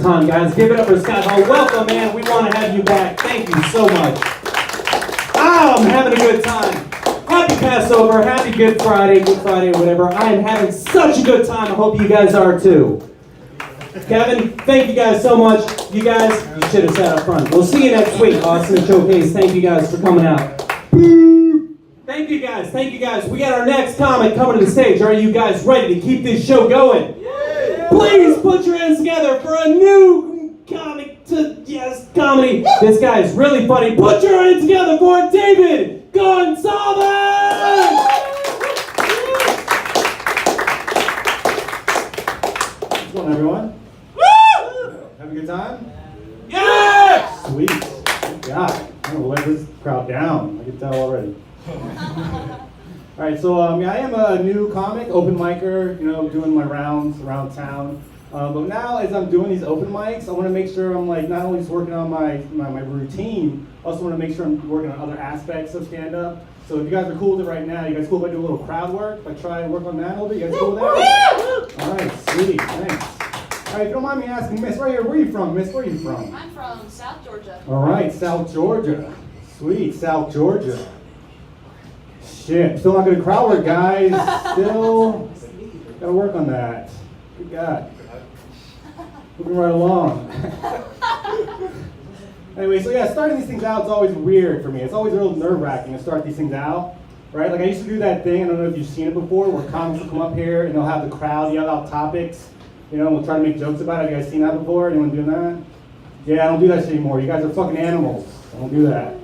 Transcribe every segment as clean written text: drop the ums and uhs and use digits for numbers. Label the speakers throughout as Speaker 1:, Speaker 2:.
Speaker 1: time, guys. Give it up for Scott Hall. Welcome, man. We want to have you back. Thank you so much. I'm having a good time. Happy Passover, happy Good Friday, whatever. I am having such a good time. I hope you guys are too. Kevin, thank you guys so much. You guys, you should have sat up front. We'll see you next week, Austin Showcase. Thank you guys for coming out. Thank you guys, thank you guys. We got our next comic coming to the stage. Are you guys ready to keep this show going? Yeah. Please put your hands together for a new comic to, yes, comedy. This guy is really funny. Put your hands together for David Gonzalez!
Speaker 2: What's going on, everyone? Have a good time?
Speaker 1: Yes!
Speaker 2: Sweet. Good God. I'm going to let this crowd down. I can tell already. All right, so I am a new comic, open micer, doing my rounds around town. But now, as I'm doing these open mics, I want to make sure I'm like not only just working on my routine, I also want to make sure I'm working on other aspects of stand-up. So if you guys are cool with it right now, you guys cool if I do a little crowd work? If I try and work on that a little bit? You guys cool with that? All right, sweet, thanks. All right, if you don't mind me asking, Miss, right here, where are you from, Miss? Where are you from?
Speaker 3: I'm from South Georgia.
Speaker 2: All right, South Georgia. Sweet, South Georgia. Shit, still not good at crowd work, guys. Still gotta work on that. Good God. Moving right along. Anyway, so yeah, starting these things out is always weird for me. It's always real nerve-wracking to start these things out, right? Like I used to do that thing, I don't know if you've seen it before, where comics will come up here and they'll have the crowd yell out topics, and we'll try to make jokes about it. Have you guys seen that before? Anyone doing that? Yeah, I don't do that shit anymore. You guys are fucking animals. I don't do that.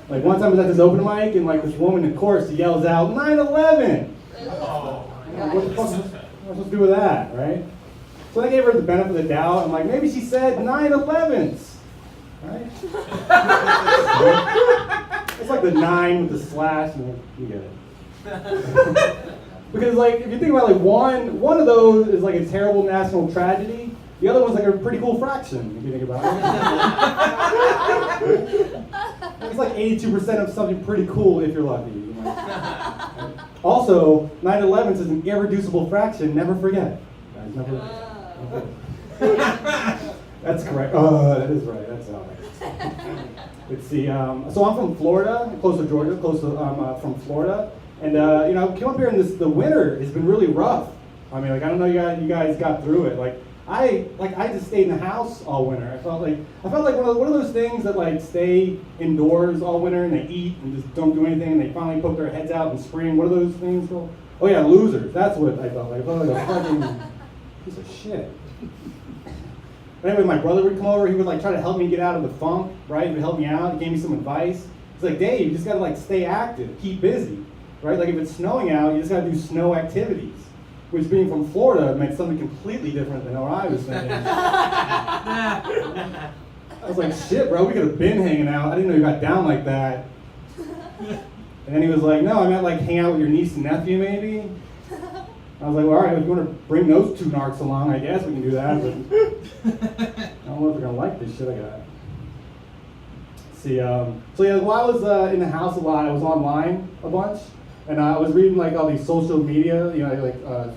Speaker 2: Like one time I was at this open mic and like this woman in chorus yells out 9/11.
Speaker 3: Oh.
Speaker 2: What the fuck am I supposed to do with that, right? So I gave her the benefit of the doubt. I'm like, maybe she said 9/11s, right? It's like the 9 with the slash, and you get it. Because like if you think about like one of those is like a terrible national tragedy. The other one's like a pretty cool fraction, if you think about it. It's like 82% of something pretty cool if you're lucky. Also, 9/11 is an irreducible fraction. Never forget. Guys, never. That's correct. That is right. That's all right. Let's see. So I'm from Florida, close to Georgia, from Florida, and I came up here and the winter has been really rough. I mean, like I don't know you guys got through it. I just stayed in the house all winter. I felt like one of those things that like stay indoors all winter and they eat and just don't do anything and they finally poke their heads out in spring. What are those things called? Oh yeah, losers. That's what I felt like. I felt like a fucking piece of shit. But anyway, my brother would come over. He would like try to help me get out of the funk. Right? He would help me out. He gave me some advice. He's like, Dave, you just gotta like stay active, keep busy. Right? Like if it's snowing out, you just gotta do snow activities. Which being from Florida meant something completely different than what I was thinking. I was like, shit, bro, we could have been hanging out. I didn't know you got down like that. And then he was like, no, I meant like hang out with your niece and nephew maybe. I was like, well, all right, if you want to bring those two narcs along, I guess we can do that. But I don't know if they're going to like this shit I got. Let's see, so yeah, while I was in the house a lot, I was online a bunch. And I was reading like all these social media,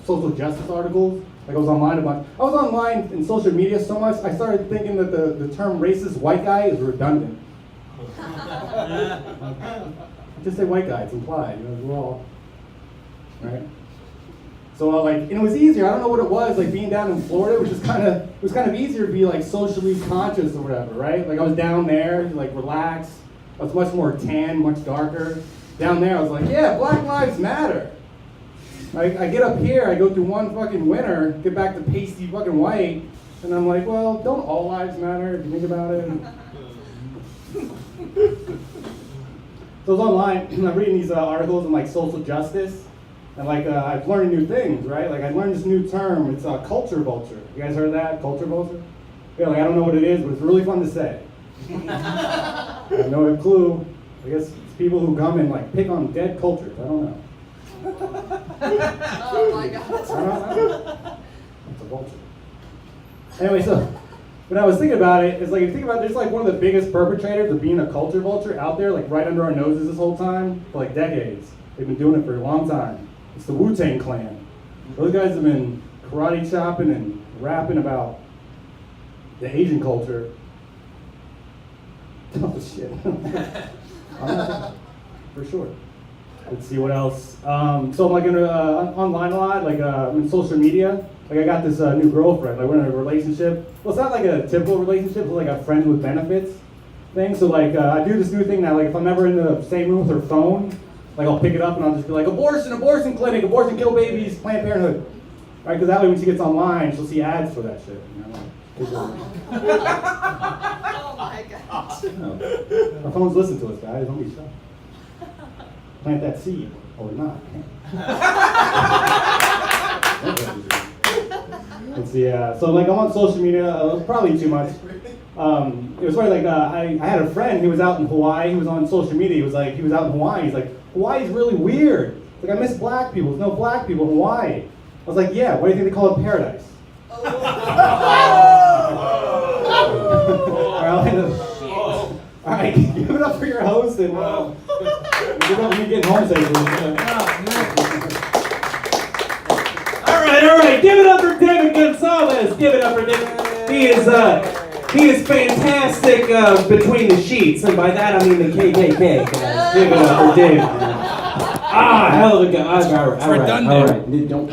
Speaker 2: social justice articles. Like I was online a bunch. I was online in social media so much, I started thinking that the term racist white guy is redundant. Just say white guy, it's implied, we're all, right? So and it was easier, I don't know what it was, like being down in Florida, it was kind of easier to be like socially conscious or whatever, right? Like I was down there, like relaxed, I was much more tan, much darker. Down there, I was like, yeah, Black Lives Matter. I get up here, I go through one fucking winter, get back to pasty fucking white, and I'm like, well, don't all lives matter if you think about it? So I was online, and I'm reading these articles on like social justice, and I've learned new things, right? Like I learned this new term, it's culture vulture. You guys heard of that, culture vulture? Yeah, like I don't know what it is, but it's really fun to say. I have no clue. I guess it's people who come and like pick on dead cultures. I don't know.
Speaker 3: Oh my God.
Speaker 2: I don't know. It's a vulture. Anyway, so when I was thinking about it, it's like if you think about it, there's like one of the biggest perpetrators of being a culture vulture out there, like right under our noses this whole time for like decades. They've been doing it for a long time. It's the Wu-Tang Clan. Those guys have been karate chopping and rapping about the Asian culture. Oh shit. For sure. Let's see what else. So I'm like online a lot, like in social media. Like I got this new girlfriend. Like we're in a relationship. Well, it's not like a typical relationship. It's like a friend with benefits thing. So like I do this new thing now. Like if I'm ever in the same room with her phone, like I'll pick it up and I'll just be like, abortion clinic, abortion kill babies, Planned Parenthood. Right? Because that way when she gets online, she'll see ads for that shit. You know?
Speaker 3: Oh my gosh.
Speaker 2: Our phones listen to us, guys. Don't be shocked. Plant that seed, or not. Let's see. So like I'm on social media, probably too much. It was funny. Like I had a friend. He was out in Hawaii. He was on social media. He was out in Hawaii. He's like, Hawaii's really weird. Like I miss black people. There's no black people in Hawaii. I was like, yeah. Why do you think they call it paradise? All right, give it up for your host and give it up for me getting home safely.
Speaker 1: All right, give it up for David Gonzalez. Give it up for David. He is fantastic between the sheets, and by that I mean the KKK. Guys. Give it up for David. Hell of a guy. All right. Don't.